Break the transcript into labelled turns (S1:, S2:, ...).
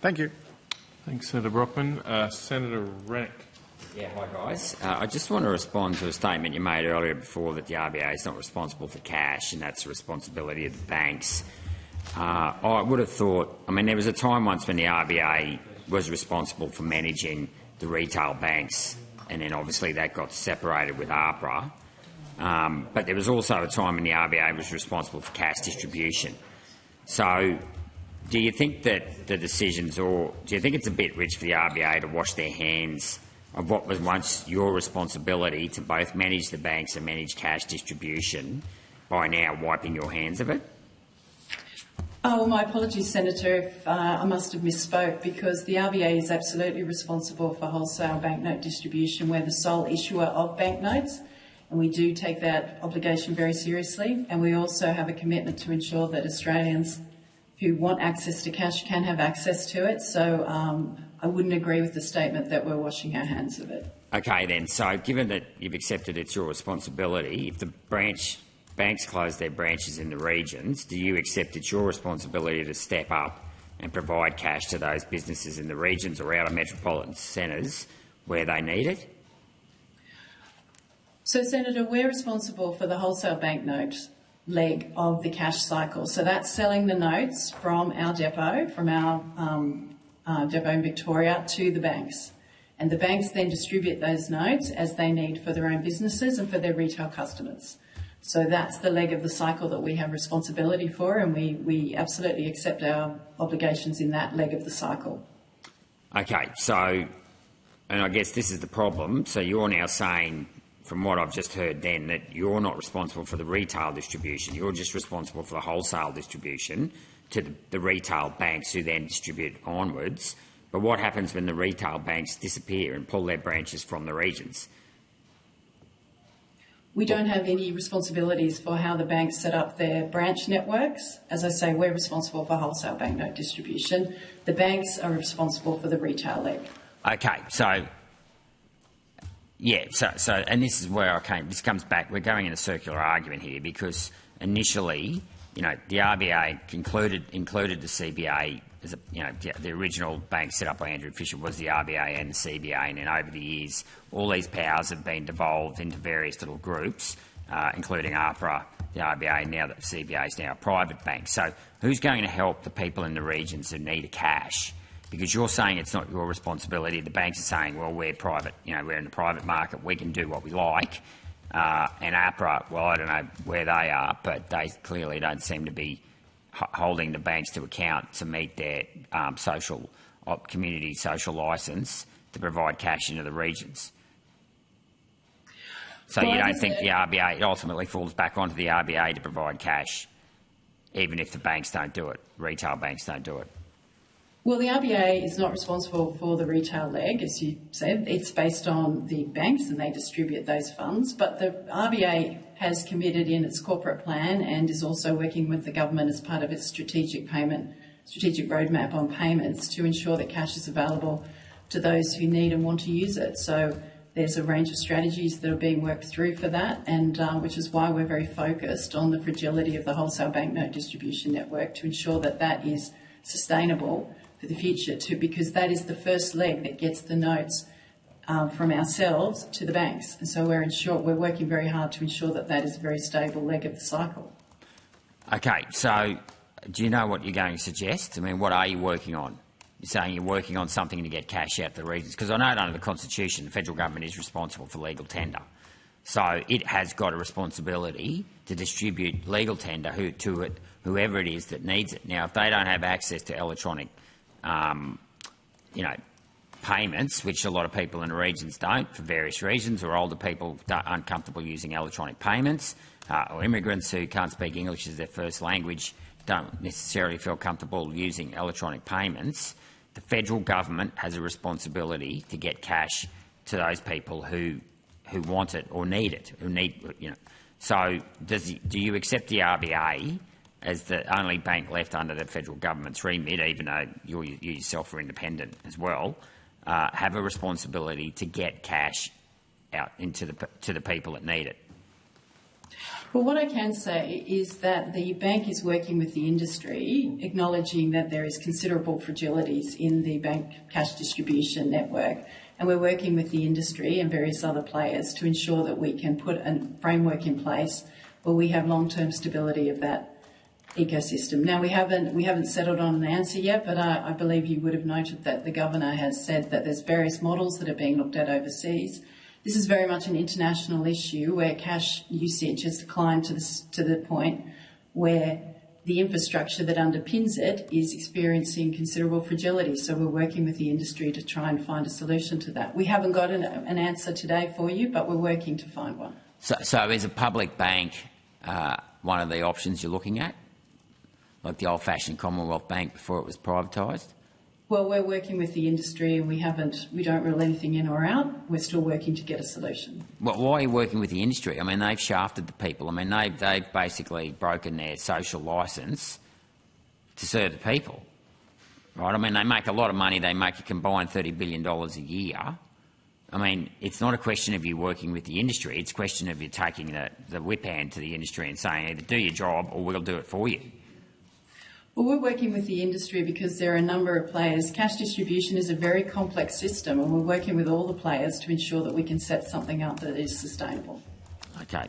S1: Thank you.
S2: Thanks, Senator Brockman. Senator Rennick.
S3: Yeah, hi guys. I just want to respond to a statement you made earlier before that the RBA is not responsible for cash and that's the responsibility of the banks. I would have thought, there was a time once when the RBA was responsible for managing the retail banks, and then obviously that got separated with APRA. But there was also a time when the RBA was responsible for cash distribution. So do you think that the decisions, or do you think it's a bit rich for the RBA to wash their hands of what was once your responsibility to both manage the banks and manage cash distribution by now wiping your hands of it?
S4: Oh, well, my apologies, Senator, if I must have misspoke, because the RBA is absolutely responsible for wholesale banknote distribution. We're the sole issuer of banknotes, and we do take that obligation very seriously. And we also have a commitment to ensure that Australians who want access to cash can have access to it. So I wouldn't agree with the statement that we're washing our hands of it.
S3: Okay then, so given that you've accepted it's your responsibility, if the banks close their branches in the regions, do you accept it's your responsibility to step up and provide cash to those businesses in the regions or outer metropolitan centres where they need it?
S4: So, Senator, we're responsible for the wholesale banknote leg of the cash cycle. So that's selling the notes from our depot, depot in Victoria, to the banks. And the banks then distribute those notes as they need for their own businesses and for their retail customers. So that's the leg of the cycle that we have responsibility for, and we absolutely accept our obligations in that leg of the cycle.
S3: Okay, so, and I guess this is the problem. So you're now saying, from what I've just heard then, that you're not responsible for the retail distribution. You're just responsible for the wholesale distribution to the retail banks who then distribute onwards. But what happens when the retail banks disappear and pull their branches from the regions?
S4: We don't have any responsibilities for how the banks set up their branch networks. As I say, we're responsible for wholesale banknote distribution. The banks are responsible for the retail leg. Okay,
S3: so yeah, so and this is where this comes back. We're going in a circular argument here because initially, the RBA included the CBA as the original bank set up by Andrew Fisher was the RBA and the CBA, and then over the years, all these powers have been devolved into various little groups, including APRA, the RBA, now that the CBA is now a private bank. So who's going to help the people in the regions who need cash? Because you're saying it's not your responsibility. The banks are saying, well, we're private, we're in the private market, we can do what we like. And APRA, well, I don't know where they are, but they clearly don't seem to be holding the banks to account to meet their community social licence to provide cash into the regions. So you don't think the RBA, it ultimately falls back onto the RBA to provide cash, even if the banks don't do it, retail banks don't do it?
S4: Well, the RBA is not responsible for the retail leg, as you said. It's based on the banks and they distribute those funds. But the RBA has committed in its corporate plan and is also working with the government as part of its strategic roadmap on payments to ensure that cash is available to those who need and want to use it. So there's a range of strategies that are being worked through for that, and which is why we're very focused on the fragility of the wholesale banknote distribution network to ensure that that is sustainable for the future because that is the first leg that gets the notes from ourselves to the banks. And so we're working very hard to ensure that that is a very stable leg of the cycle.
S3: Okay, so do you know what you're going to suggest? What are you working on? You're saying you're working on something to get cash out the regions. Because I know under the Constitution, the federal government is responsible for legal tender. So it has got a responsibility to distribute legal tender to whoever it is that needs it. Now, if they don't have access to electronic payments, which a lot of people in the regions don't for various reasons, or older people aren't comfortable using electronic payments, or immigrants who can't speak English as their first language don't necessarily feel comfortable using electronic payments, the federal government has a responsibility to get cash to those people who want it or need it, So do you accept the RBA as the only bank left under the federal government's remit, even though you yourself are independent as well, have a responsibility to get cash out to the people that need it?
S4: Well, what I can say is that the bank is working with the industry, acknowledging that there is considerable fragilities in the bank cash distribution network, and we're working with the industry and various other players to ensure that we can put a framework in place where we have long-term stability of that ecosystem. Now, we haven't settled on an answer yet, but I believe you would have noted that the Governor has said that there's various models that are being looked at overseas. This is very much an international issue where cash usage has declined to the point where the infrastructure that underpins it is experiencing considerable fragility. So we're working with the industry to try and find a solution to that. We haven't got an answer today for you, but we're working to find one.
S3: So is a public bank one of the options you're looking at, like the old-fashioned Commonwealth Bank before it was privatised?
S4: Well, we're working with the industry and we don't rule anything in or out. We're still working to get a solution.
S3: Well, why are you working with the industry? I mean, they've shafted the people. I mean, they've basically broken their social licence to serve the people, right? I mean, they make a lot of money. They make a combined $30 billion a year. I mean, it's not a question of you working with the industry. It's a question of you taking the whip hand to the industry and saying either do your job or we'll do it for you.
S4: Well, we're working with the industry because there are a number of players. Cash distribution is a very complex system and we're working with all the players to ensure that we can set something up that is sustainable.
S3: Okay.